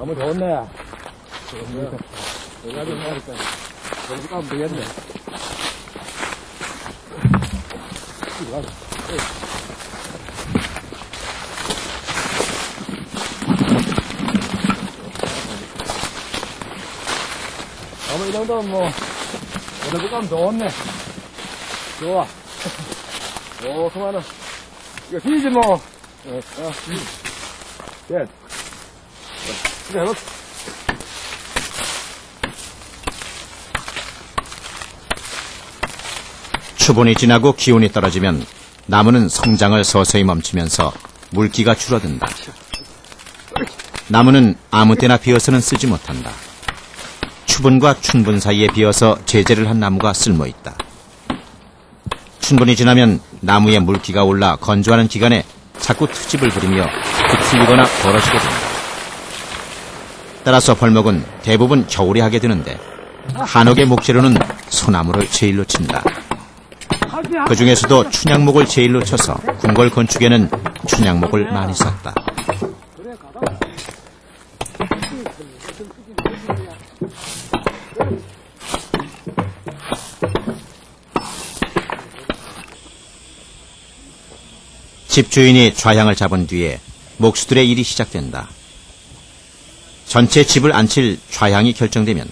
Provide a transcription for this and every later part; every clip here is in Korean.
너무 좋네. 여기가 좀 해야겠다. 여기 가면 되겠네. 너무 이 정도면 뭐, 여기 가면 좋네. 좋아. 오, 그만은. 이거 뒤지 뭐. 예. 그래, 해봐. 추분이 지나고 기온이 떨어지면 나무는 성장을 서서히 멈추면서 물기가 줄어든다. 나무는 아무 때나 비어서는 쓰지 못한다. 추분과 춘분 사이에 비어서 제재를 한 나무가 쓸모있다. 춘분이 지나면 나무에 물기가 올라 건조하는 기간에 자꾸 트집을 부리며 부풀리거나 벌어지게 된다. 따라서 벌목은 대부분 겨울에 하게 되는데 한옥의 목재로는 소나무를 제일로 친다. 그 중에서도 춘향목을 제일로 쳐서 궁궐 건축에는 춘향목을 많이 썼다. 집주인이 좌향을 잡은 뒤에 목수들의 일이 시작된다. 전체 집을 앉힐 좌향이 결정되면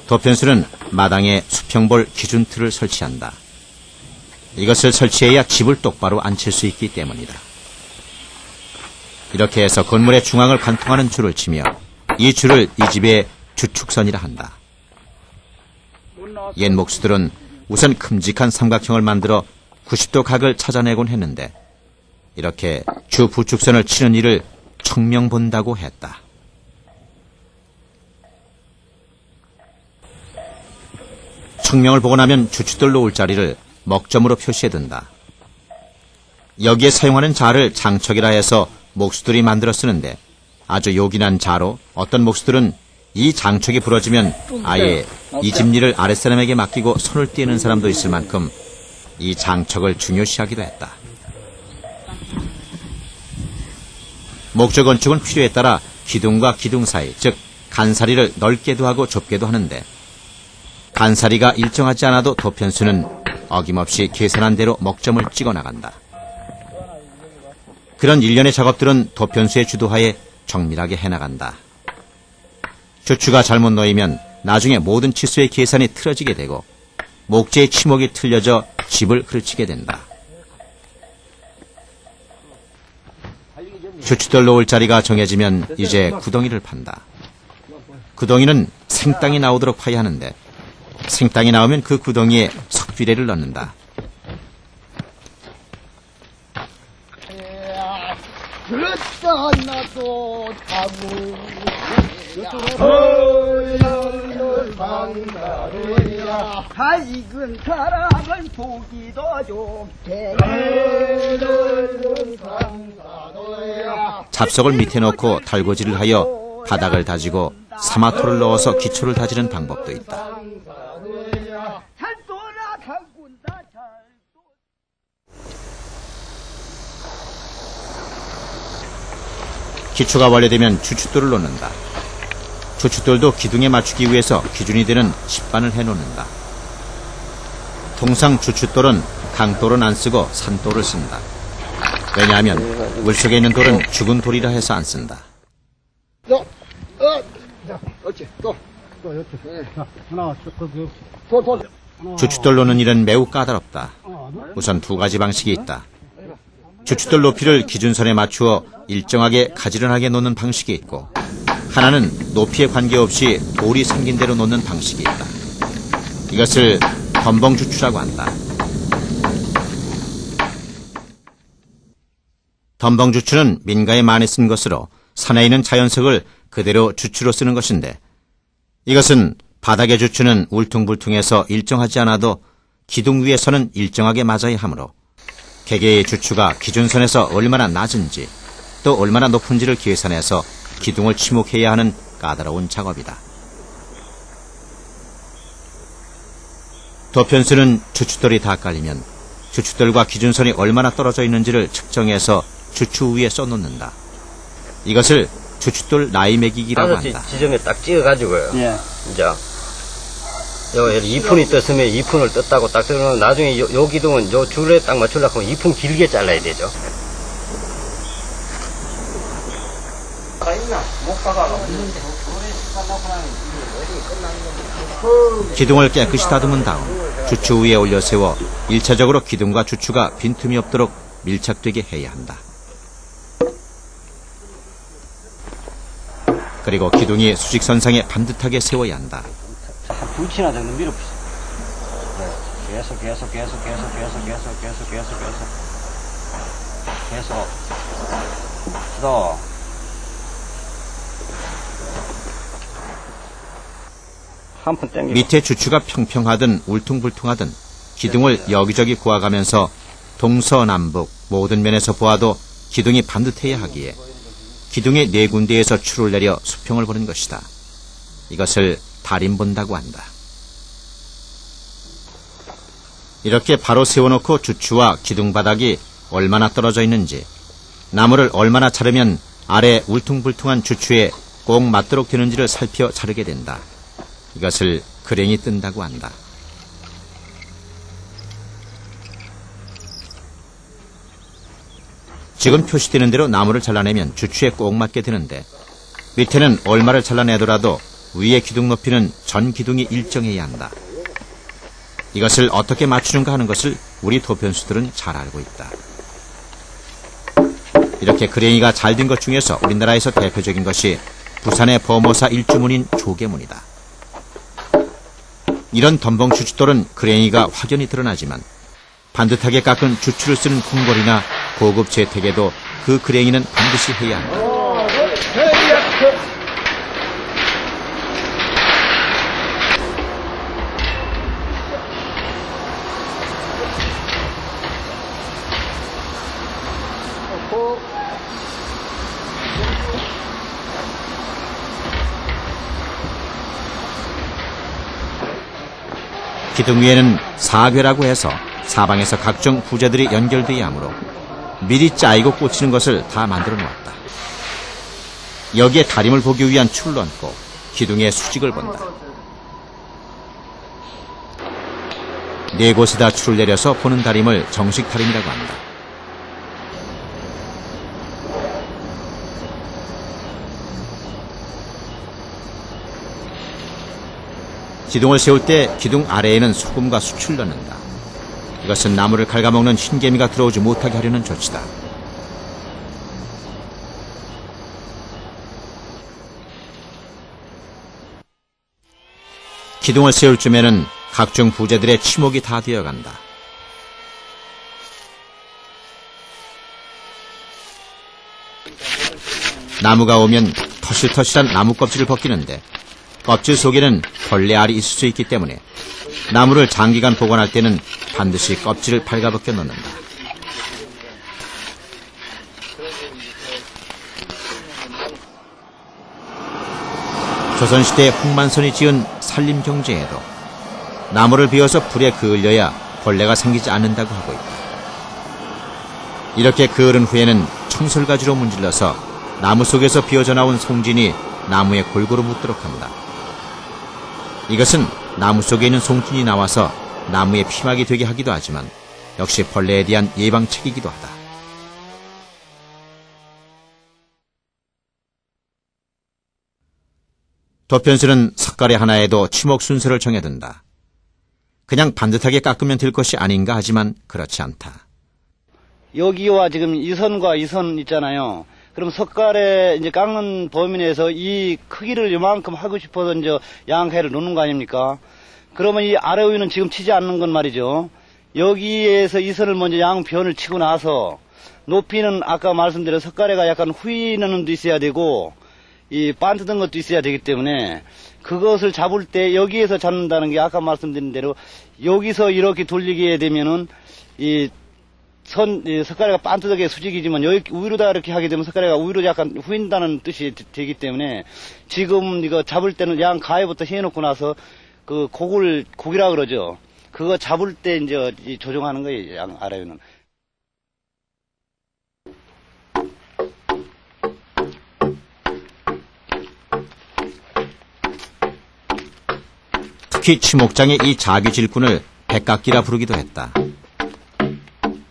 도편수는 마당에 수평볼 기준틀을 설치한다. 이것을 설치해야 집을 똑바로 앉힐 수 있기 때문이다. 이렇게 해서 건물의 중앙을 관통하는 줄을 치며 이 줄을 이 집의 주축선이라 한다. 옛 목수들은 우선 큼직한 삼각형을 만들어 90도 각을 찾아내곤 했는데 이렇게 주 부축선을 치는 일을 청명본다고 했다. 청명을 보고 나면 주춧돌 놓을 자리를 먹점으로 표시해둔다. 여기에 사용하는 자를 장척이라 해서 목수들이 만들어 쓰는데 아주 요긴한 자로 어떤 목수들은 이 장척이 부러지면 아예 이 집일을 아랫사람에게 맡기고 손을 떼는 사람도 있을 만큼 이 장척을 중요시하기도 했다. 목조 건축은 필요에 따라 기둥과 기둥 사이, 즉 간사리를 넓게도 하고 좁게도 하는데 간사리가 일정하지 않아도 도편수는 어김없이 계산한 대로 먹점을 찍어 나간다. 그런 일련의 작업들은 도편수의 주도하에 정밀하게 해나간다. 주추가 잘못 놓이면 나중에 모든 치수의 계산이 틀어지게 되고 목재의 치목이 틀려져 집을 그르치게 된다. 주춧돌 놓을 자리가 정해지면 이제 구덩이를 판다. 구덩이는 생땅이 나오도록 파야 하는데 생땅이 나오면 그 구덩이에 석비례를 넣는다. 다 익은 사람을 보기도 좋게 잡석을 밑에 놓고 달고지를 하여 바닥을 다지고 사마토를 넣어서 기초를 다지는 방법도 있다. 기초가 완료되면 주춧돌을 놓는다. 주춧돌도 기둥에 맞추기 위해서 기준이 되는 십반을 해놓는다. 통상 주춧돌은 강돌은 안 쓰고 산돌을 쓴다. 왜냐하면 물속에 있는 돌은 죽은 돌이라 해서 안 쓴다. 주춧돌 놓는 일은 매우 까다롭다. 우선 두 가지 방식이 있다. 주춧돌 높이를 기준선에 맞추어 일정하게 가지런하게 놓는 방식이 있고 하나는 높이에 관계없이 돌이 생긴 대로 놓는 방식이 있다. 이것을 덤벙주추라고 한다. 덤벙주추는 민가에 많이 쓴 것으로 산에 있는 자연석을 그대로 주추로 쓰는 것인데 이것은 바닥의 주추는 울퉁불퉁해서 일정하지 않아도 기둥 위에서는 일정하게 맞아야 하므로 개개의 주추가 기준선에서 얼마나 낮은지 또 얼마나 높은지를 계산해서 기둥을 치목해야 하는 까다로운 작업이다. 도편수는 주춧돌이 다 깔리면 주춧돌과 기준선이 얼마나 떨어져 있는지를 측정해서 주추 위에 써놓는다. 이것을 주춧돌 나이 매기기라고 한다. 지점에 딱 찍어가지고요. 예. 이제 요 2푼이 떴으면 2푼을 떴다고 딱 뜨면 나중에 요 기둥은 요 줄에 딱 맞추려고 하면 2푼 길게 잘라야 되죠. 기둥을 깨끗이 다듬은 다음 주추 위에 올려 세워 1차적으로 기둥과 주추가 빈틈이 없도록 밀착되게 해야 한다. 그리고 기둥이 수직선상에 반듯하게 세워야 한다. 한 2치나 정도 밀어보세요. 계속. 또. 한 푼 땡기고. 밑에 주추가 평평하든 울퉁불퉁하든 기둥을 여기저기 구워가면서 동서남북 모든 면에서 보아도 기둥이 반듯해야 하기에 기둥의 4군데에서 추를 내려 수평을 보는 것이다. 이것을 다림 본다고 한다. 이렇게 바로 세워놓고 주추와 기둥 바닥이 얼마나 떨어져 있는지, 나무를 얼마나 자르면 아래 울퉁불퉁한 주추에 꼭 맞도록 되는지를 살펴 자르게 된다. 이것을 그랭이 뜬다고 한다. 지금 표시되는 대로 나무를 잘라내면 주추에 꼭 맞게 되는데, 밑에는 얼마를 잘라내더라도 위의 기둥 높이는 전 기둥이 일정해야 한다. 이것을 어떻게 맞추는가 하는 것을 우리 도편수들은 잘 알고 있다. 이렇게 그랭이가 잘 된 것 중에서 우리나라에서 대표적인 것이 부산의 범어사 일주문인 조계문이다. 이런 덤벙 주춧돌은 그랭이가 확연히 드러나지만 반듯하게 깎은 주추를 쓰는 궁궐이나 고급 재택에도 그 그랭이는 반드시 해야 한다. 기둥 위에는 사괴라고 해서 사방에서 각종 부재들이 연결되어야 하므로 미리 짜이고 꽂히는 것을 다 만들어 놓았다. 여기에 다림을 보기 위한 줄을 얹고 기둥의 수직을 본다. 4곳에다 줄을 내려서 보는 다림을 정식 다림이라고 한다. 기둥을 세울 때 기둥 아래에는 소금과 수추를 넣는다. 이것은 나무를 갉아먹는 흰개미가 들어오지 못하게 하려는 조치다. 기둥을 세울 쯤에는 각종 부재들의 치목이 다 되어간다. 나무가 오면 터실터실한 나무 껍질을 벗기는데 껍질 속에는 벌레 알이 있을 수 있기 때문에 나무를 장기간 보관할 때는 반드시 껍질을 발가벗겨 넣는다. 조선시대 홍만선이 지은 산림경제에도 나무를 베어서 불에 그을려야 벌레가 생기지 않는다고 하고 있다. 이렇게 그을은 후에는 청설가지로 문질러서 나무 속에서 비어져 나온 송진이 나무에 골고루 묻도록 한다. 이것은 나무 속에 있는 송진이 나와서 나무에 피막이 되게 하기도 하지만 역시 벌레에 대한 예방책이기도 하다. 도편수는 석가래 하나에도 치목 순서를 정해둔다. 그냥 반듯하게 깎으면 될 것이 아닌가 하지만 그렇지 않다. 여기와 지금 이 선과 이 선 있잖아요. 그럼 석가래 이제 깎는 범위 내에서 이 크기를 이만큼 하고 싶어서 이제 양해를 놓는 거 아닙니까? 그러면 이 아래 위는 지금 치지 않는 건 말이죠. 여기에서 이 선을 먼저 양변을 치고 나서 높이는 아까 말씀드린 석가래가 약간 후이는 도 있어야 되고 이 반듯한 것도 있어야 되기 때문에 그것을 잡을 때 여기에서 잡는다는 게 아까 말씀드린 대로 여기서 이렇게 돌리게 되면은 이 석가래가 반듯하게 수직이지만 여기 위로다 이렇게 하게 되면 석가래가 위로 약간 후인다는 뜻이 되기 때문에 지금 이거 잡을 때는 양 가해부터 해놓고 나서 그 곡이라 그러죠. 그거 잡을 때 이제 조정하는 거예요. 양 아래는. 지극히 치목장의 이 자귀질꾼을 백깎기라 부르기도 했다.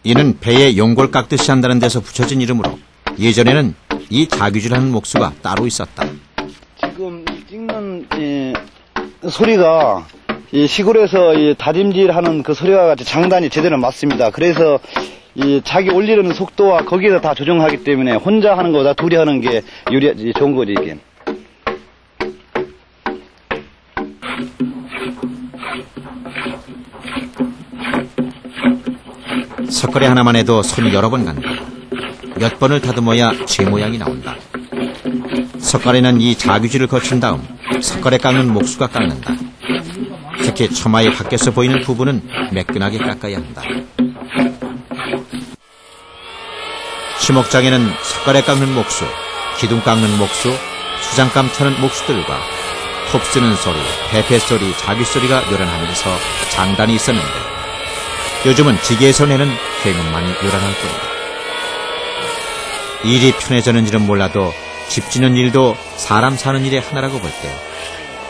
이는 배에 용골 깎듯이 한다는 데서 붙여진 이름으로 예전에는 이 자귀질하는 목수가 따로 있었다. 지금 찍는 소리가 이 시골에서 이 다림질하는 그 소리와 같이 장단이 제대로 맞습니다. 그래서 이 자기 올리는 속도와 거기에서 다 조정하기 때문에 혼자 하는 거보다 둘이 하는 게 좋은 거지 이게. 석걸이 하나만 해도 손이 여러 번 간다. 몇 번을 다듬어야 제 모양이 나온다. 석걸이는 이 자귀질을 거친 다음 석걸에 깎는 목수가 깎는다. 특히 처마의 밖에서 보이는 부분은 매끈하게 깎아야 한다. 치목장에는 석걸에 깎는 목수, 기둥 깎는 목수, 수장감 타는 목수들과 톱 쓰는 소리, 대패 소리, 자귀 소리가 요란하면서 장단이 있었는데 요즘은 지게에서 내는 굉음만이 요란할 뿐이다. 일이 편해졌는지는 몰라도 집 짓는 일도 사람 사는 일의 하나라고 볼 때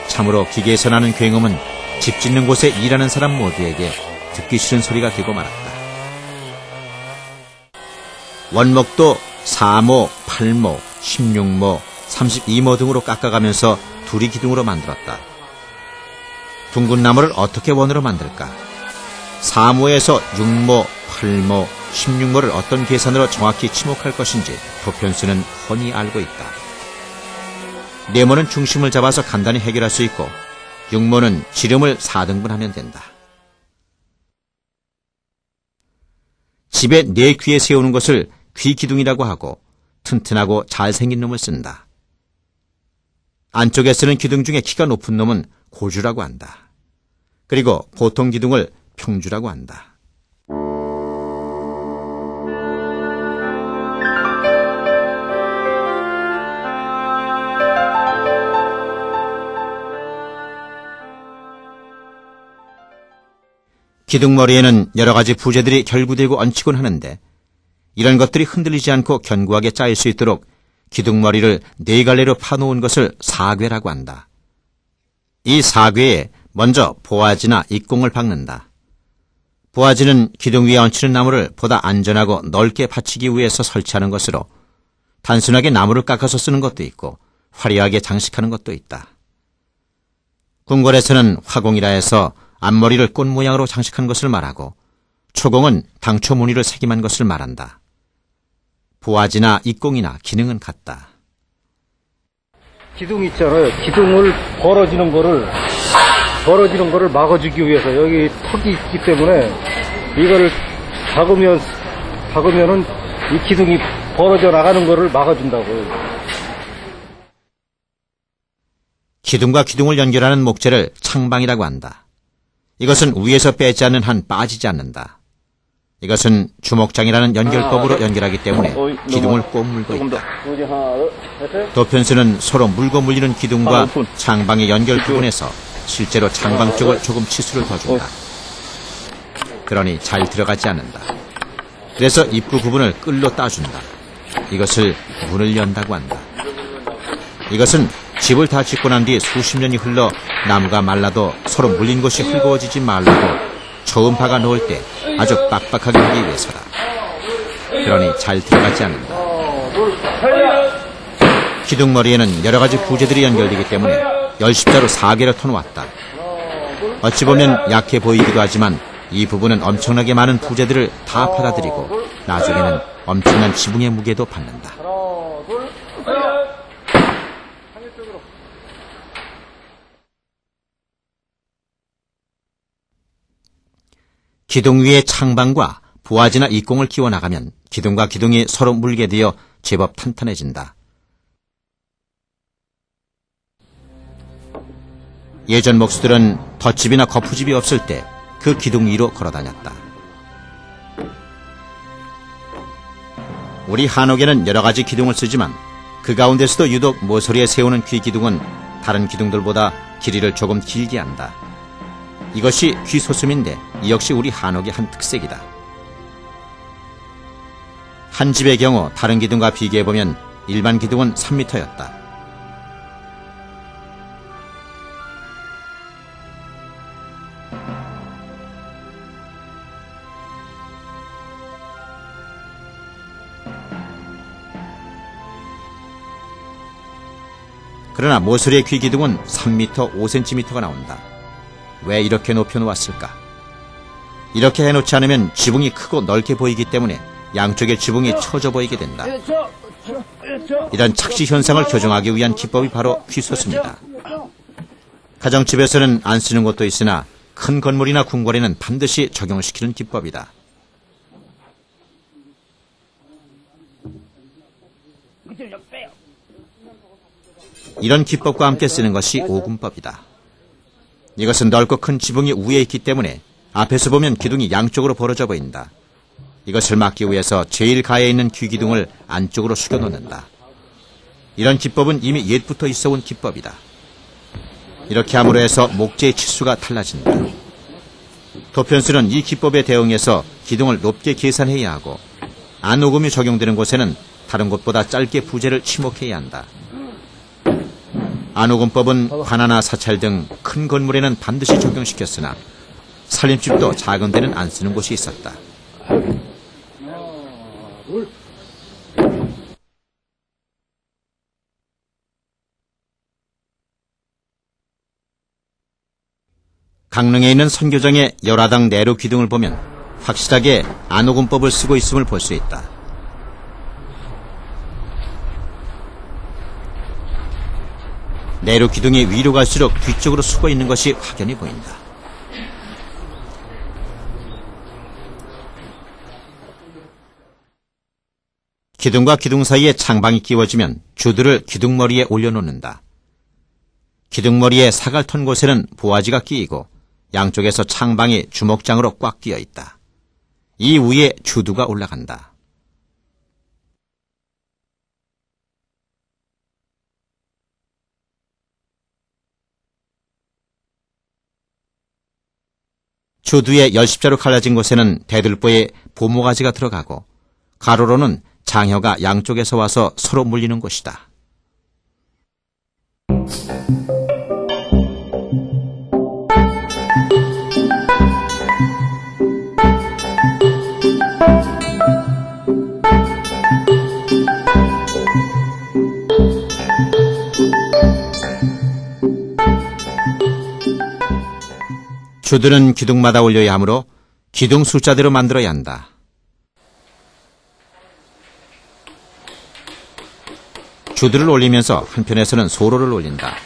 참으로 기계에서 나는 굉음은 집 짓는 곳에 일하는 사람 모두에게 듣기 싫은 소리가 되고 말았다. 원목도 4모, 8모, 16모, 32모 등으로 깎아가면서 두리 기둥으로 만들었다. 둥근 나무를 어떻게 원으로 만들까? 4모에서 6모, 8모, 16모를 어떤 계산으로 정확히 치목할 것인지 도편수는 훤히 알고 있다. 4모는 중심을 잡아서 간단히 해결할 수 있고 6모는 지름을 4등분하면 된다. 집에 내 귀에 세우는 것을 귀기둥이라고 하고 튼튼하고 잘생긴 놈을 쓴다. 안쪽에 쓰는 기둥 중에 키가 높은 놈은 고주라고 한다. 그리고 보통 기둥을 평주라고 한다. 기둥머리에는 여러 가지 부재들이 결부되고 얹히곤 하는데 이런 것들이 흔들리지 않고 견고하게 짜일 수 있도록 기둥머리를 4갈래로 파놓은 것을 사괴라고 한다. 이 사괴에 먼저 보아지나 입공을 박는다. 보아지는 기둥 위에 얹히는 나무를 보다 안전하고 넓게 받치기 위해서 설치하는 것으로 단순하게 나무를 깎아서 쓰는 것도 있고 화려하게 장식하는 것도 있다. 궁궐에서는 화공이라 해서 앞머리를 꽃 모양으로 장식한 것을 말하고 초공은 당초 무늬를 새김한 것을 말한다. 보아지나 입공이나 기능은 같다. 기둥 있잖아요. 기둥을 벌어지는 거를 막아주기 위해서 여기 턱이 있기 때문에 이거를 박으면은 이 기둥이 벌어져 나가는 거를 막아준다고요. 기둥과 기둥을 연결하는 목재를 창방이라고 한다. 이것은 위에서 빼지 않는 한 빠지지 않는다. 이것은 주목장이라는 연결법으로 연결하기 때문에 기둥을 꼭 물고 있다. 도편수는 서로 물고 물리는 기둥과 창방의 연결 부분에서 실제로 창방 쪽을 조금 치수를 더 준다. 그러니 잘 들어가지 않는다. 그래서 입구 부분을 끌로 따준다. 이것을 문을 연다고 한다. 이것은 집을 다 짓고 난 뒤 수십 년이 흘러 나무가 말라도 서로 물린 곳이 헐거워지지 말라고 처음 박아 놓을 때 아주 빡빡하게 하기 위해서다. 그러니 잘 들어가지 않는다. 기둥머리에는 여러 가지 부재들이 연결되기 때문에 열십자로 4개를 터놓았다. 어찌 보면 약해 보이기도 하지만 이 부분은 엄청나게 많은 부재들을 다 받아들이고 나중에는 엄청난 지붕의 무게도 받는다. 기둥 위에 창방과 보아지나 입공을 끼워 나가면 기둥과 기둥이 서로 물게 되어 제법 탄탄해진다. 예전 목수들은 덧집이나 거푸집이 없을 때 그 기둥 위로 걸어 다녔다. 우리 한옥에는 여러 가지 기둥을 쓰지만 그 가운데서도 유독 모서리에 세우는 귀기둥은 다른 기둥들보다 길이를 조금 길게 한다. 이것이 귀소슴인데 이 역시 우리 한옥의 한 특색이다. 한 집의 경우 다른 기둥과 비교해보면 일반 기둥은 3m였다. 그러나 모서리의 귀 기둥은 3m 5cm가 나온다. 왜 이렇게 높여놓았을까? 이렇게 해놓지 않으면 지붕이 크고 넓게 보이기 때문에 양쪽의 지붕이 처져 보이게 된다. 이런 착시 현상을 교정하기 위한 기법이 바로 귀소스입니다. 가정집에서는 안 쓰는 곳도 있으나 큰 건물이나 궁궐에는 반드시 적용시키는 기법이다. 이런 기법과 함께 쓰는 것이 오금법이다. 이것은 넓고 큰 지붕이 위에 있기 때문에 앞에서 보면 기둥이 양쪽으로 벌어져 보인다. 이것을 막기 위해서 제일 가에 있는 귀기둥을 안쪽으로 숙여 놓는다. 이런 기법은 이미 옛부터 있어 온 기법이다. 이렇게 함으로 해서 목재의 치수가 달라진다. 도편수는 이 기법에 대응해서 기둥을 높게 계산해야 하고 안오금이 적용되는 곳에는 다른 곳보다 짧게 부재를 치목해야 한다. 안오금법은 관아나 사찰 등 큰 건물에는 반드시 적용시켰으나 살림집도 작은 데는 안 쓰는 곳이 있었다. 강릉에 있는 선교정의 열화당 내로 기둥을 보면 확실하게 안오금법을 쓰고 있음을 볼 수 있다. 내로 기둥이 위로 갈수록 뒤쪽으로 숙어 있는 것이 확연히 보인다. 기둥과 기둥 사이에 창방이 끼워지면 주들을 기둥머리에 올려놓는다. 기둥머리에 사갈턴 곳에는 보아지가 끼이고 양쪽에서 창방이 주먹장으로 꽉 끼어 있다. 이 위에 주두가 올라간다. 주두에 열십자로 갈라진 곳에는 대들보에 보모가지가 들어가고 가로로는 장혀가 양쪽에서 와서 서로 물리는 곳이다. 주들은 기둥마다 올려야 하므로 기둥 숫자대로 만들어야 한다. 주들을 올리면서 한편에서는 소로를 올린다.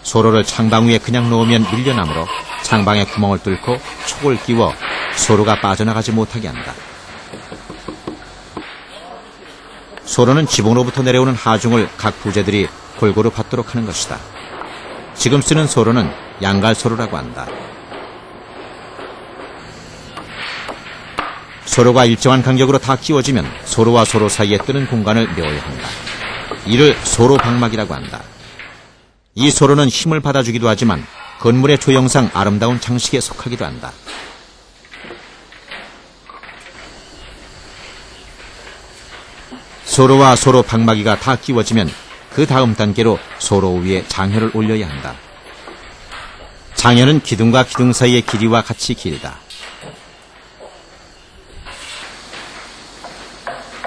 소로를 창방 위에 그냥 놓으면 밀려나므로 창방에 구멍을 뚫고 촉을 끼워 소로가 빠져나가지 못하게 한다. 소로는 지붕으로부터 내려오는 하중을 각 부재들이 골고루 받도록 하는 것이다. 지금 쓰는 소로는 양갈소로라고 한다. 소로가 일정한 간격으로 다 끼워지면 소로와 소로 사이에 뜨는 공간을 메워야 한다. 이를 소로방막이라고 한다. 이 소로는 힘을 받아주기도 하지만 건물의 조형상 아름다운 장식에 속하기도 한다. 소로와 소로 방막이가 다 끼워지면 그 다음 단계로 소로 위에 장혀를 올려야 한다. 장혀는 기둥과 기둥 사이의 길이와 같이 길다.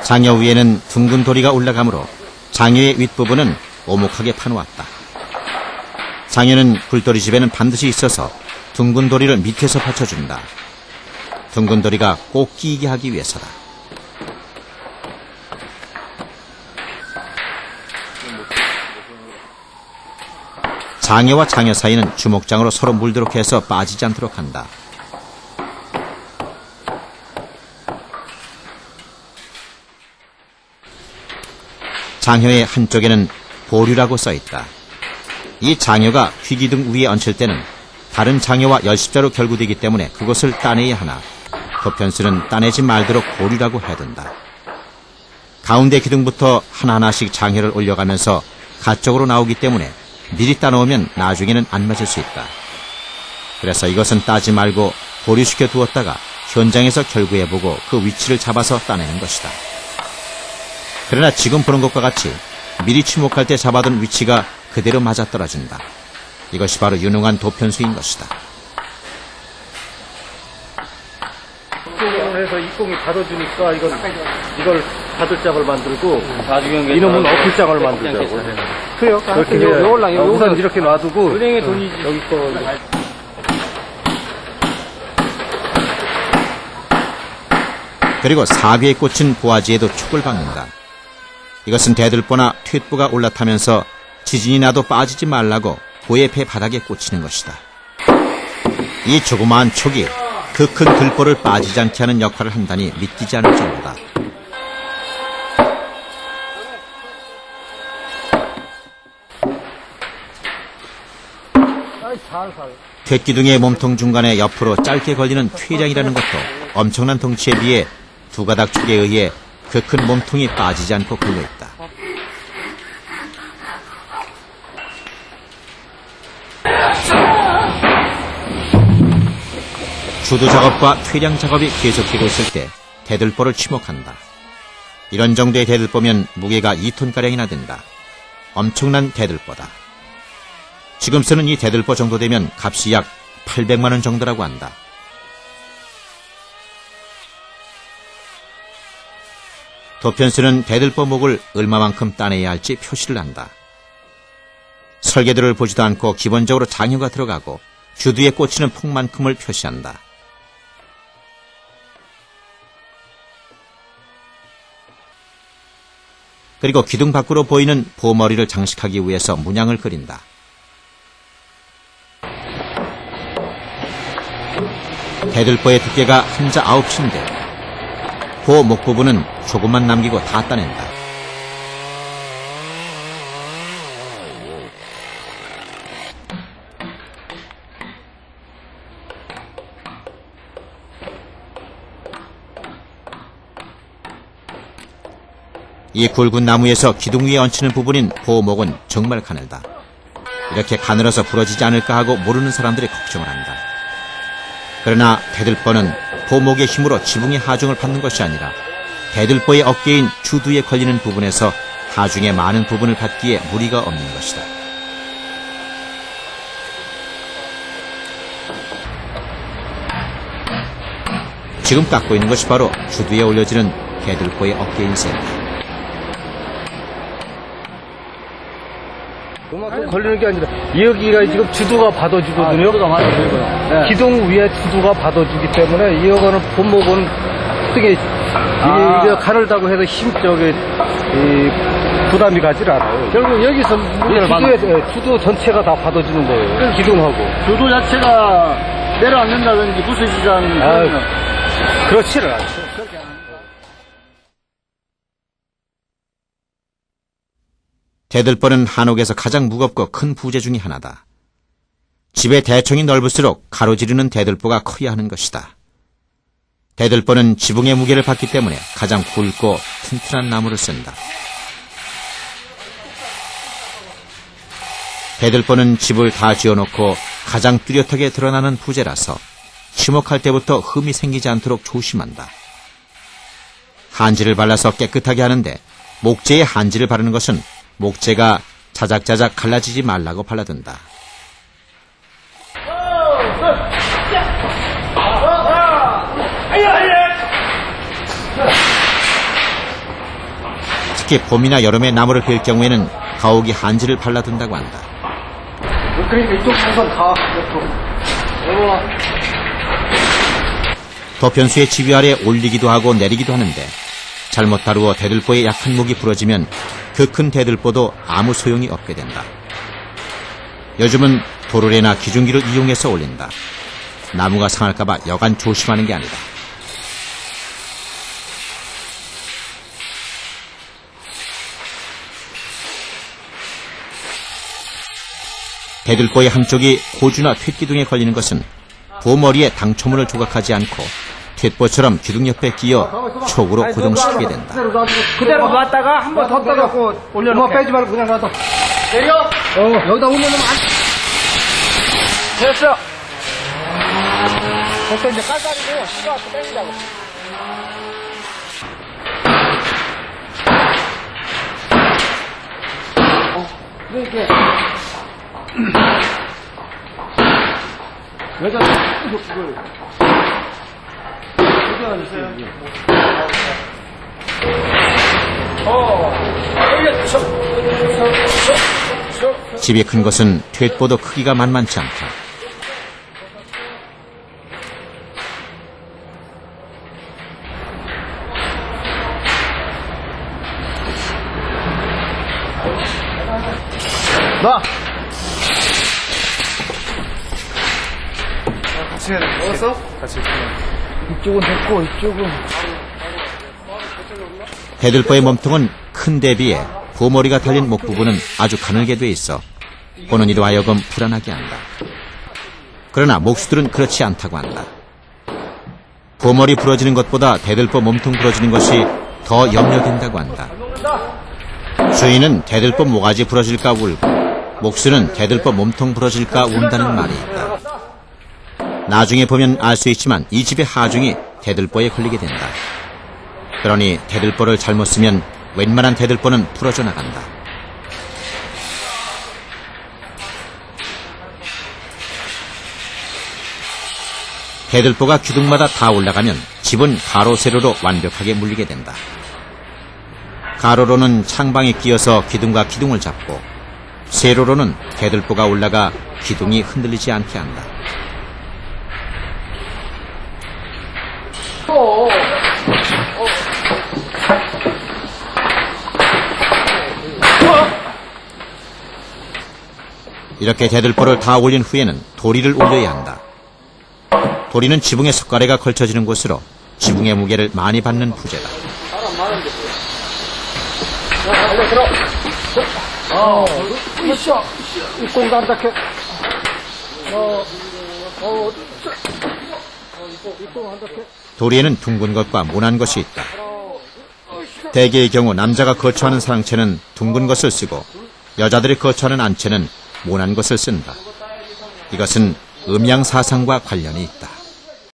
장혀 위에는 둥근 도리가 올라가므로 장혀의 윗부분은 오목하게 파놓았다. 장혀는 굴돌이 집에는 반드시 있어서 둥근 도리를 밑에서 받쳐준다. 둥근 도리가 꼭 끼이게 하기 위해서다. 장여와 장여 사이는 주먹장으로 서로 물도록 해서 빠지지 않도록 한다. 장여의 한쪽에는 보류라고 써있다. 이 장여가 휘기둥 위에 얹힐 때는 다른 장여와 열십자로 결구되기 때문에 그것을 따내야 하나 도편수는 따내지 말도록 보류라고 해야 된다. 가운데 기둥부터 하나하나씩 장여를 올려가면서 가쪽으로 나오기 때문에 미리 따놓으면 나중에는 안 맞을 수 있다. 그래서 이것은 따지 말고 보류시켜 두었다가 현장에서 결구해보고 그 위치를 잡아서 따내는 것이다. 그러나 지금 보는 것과 같이 미리 치목할 때 잡아둔 위치가 그대로 맞아떨어진다. 이것이 바로 유능한 도편수인 것이다. 입공을 해서 입공이 닫아주니까 이걸 닫을 짝을 만들고 이놈은 엎을 짝을 만들자고. 그래요? 이렇게 우선 이렇게 놔두고 은행에 돈이지. 여기 거 그리고 사귀에 꽂힌 보아지에도 촉을 박는다. 이것은 대들보나 툇보가 올라타면서 지진이 나도 빠지지 말라고 보의 배 바닥에 꽂히는 것이다. 이 조그마한 촉이 그 큰 들보를 빠지지 않게 하는 역할을 한다니 믿기지 않을 정도다. 툇기둥의 몸통 중간에 옆으로 짧게 걸리는 퇴량이라는 것도 엄청난 덩치에 비해 두 가닥 촉에 의해 그 큰 몸통이 빠지지 않고 걸려있다. 주도 작업과 퇴량 작업이 계속되고 있을 때 대들보를 치목한다. 이런 정도의 대들보면 무게가 2톤가량이나 된다. 엄청난 대들보다. 지금 쓰는 이 대들보 정도 되면 값이 약 800만 원 정도라고 한다. 도편수는 대들보 목을 얼마만큼 따내야 할지 표시를 한다. 설계도를 보지도 않고 기본적으로 장효가 들어가고 주두에 꽂히는 폭만큼을 표시한다. 그리고 기둥 밖으로 보이는 보머리를 장식하기 위해서 문양을 그린다. 대들보의 두께가 한자 9인데 보 목 부분은 조금만 남기고 다 따낸다. 이 굵은 나무에서 기둥 위에 얹히는 부분인 보목은 정말 가늘다. 이렇게 가늘어서 부러지지 않을까 하고 모르는 사람들이 걱정을 한다. 그러나 대들보는 보목의 힘으로 지붕의 하중을 받는 것이 아니라 대들보의 어깨인 주두에 걸리는 부분에서 하중의 많은 부분을 받기에 무리가 없는 것이다. 지금 깎고 있는 것이 바로 주두에 올려지는 대들보의 어깨인 셈이다. 그만큼 걸리는 게 아니라 여기가 지금 주두가 받아주거든요. 주두가 받아주고요. 네. 기둥 위에 주두가 받아주기 때문에 이거는 본목은 등에 이게 가늘다고 해서 힘적에 부담이 가질 않아요. 결국 여기서 무게를 받는 주두 전체가 다 받아주는 거예요. 기둥하고. 주도 자체가 내려앉는다든지 부서지지 않는 그렇지는 않죠. 대들보는 한옥에서 가장 무겁고 큰 부재 중의 하나다. 집의 대청이 넓을수록 가로지르는 대들보가 커야 하는 것이다. 대들보는 지붕의 무게를 받기 때문에 가장 굵고 튼튼한 나무를 쓴다. 대들보는 집을 다 지어놓고 가장 뚜렷하게 드러나는 부재라서 치목할 때부터 흠이 생기지 않도록 조심한다. 한지를 발라서 깨끗하게 하는데 목재에 한지를 바르는 것은 목재가 자작자작 갈라지지 말라고 발라둔다. 특히 봄이나 여름에 나무를 벨 경우에는 더욱이 한지를 발라둔다고 한다. 그러니까 이쪽 부분 다 도편수의 지휘 아래 올리기도 하고 내리기도 하는데 잘못 다루어 대들보의 약한 목이 부러지면 그 큰 대들보도 아무 소용이 없게 된다. 요즘은 도르래나 기중기를 이용해서 올린다. 나무가 상할까봐 여간 조심하는 게 아니다. 대들보의 한쪽이 고주나 툇기둥에 걸리는 것은 보머리에 당초문을 조각하지 않고 툇보처럼 기둥 옆에 끼어 촉으로 고정시키게 된다. 그대로 놨다가 한 번 더 떠갖고 올려놓게. 빼지 말고 그냥 놔둬. 내려. 여기다 올려놓으면 안. 됐어. 그것도 이제 깔깔이고 씻어갖고 빼기라고. 이렇게. 여자 이걸. 올려주셔. 집이 큰 것은 퇴보도 크기가 만만치 않다. 나! 같이 해야 돼. 먹었어? 같이. 이쪽은 됐고, 이쪽은. 대들보의 몸통은 큰 데 비해 보머리가 달린 목 부분은 아주 가늘게 돼 있어 보는 이로 하여금 불안하게 한다. 그러나 목수들은 그렇지 않다고 한다. 보머리 부러지는 것보다 대들보 몸통 부러지는 것이 더 염려된다고 한다. 주인은 대들보 모가지 부러질까 울고 목수는 대들보 몸통 부러질까 운다는 말이 있다. 나중에 보면 알 수 있지만 이 집의 하중이 대들보에 걸리게 된다. 그러니 대들보를 잘못 쓰면 웬만한 대들보는 부러져 나간다. 대들보가 기둥마다 다 올라가면 집은 가로 세로로 완벽하게 물리게 된다. 가로로는 창방에 끼어서 기둥과 기둥을 잡고 세로로는 대들보가 올라가 기둥이 흔들리지 않게 한다. 이렇게 대들보를 다 올린 후에는 도리를 올려야 한다. 도리는 지붕에 석가래가 걸쳐지는 곳으로 지붕의 무게를 많이 받는 부재다. 도리에는 둥근 것과 모난 것이 있다. 대개의 경우 남자가 거처하는 상체는 둥근 것을 쓰고 여자들이 거처하는 안채는 모난 것을 쓴다. 이것은 음양사상과 관련이 있다.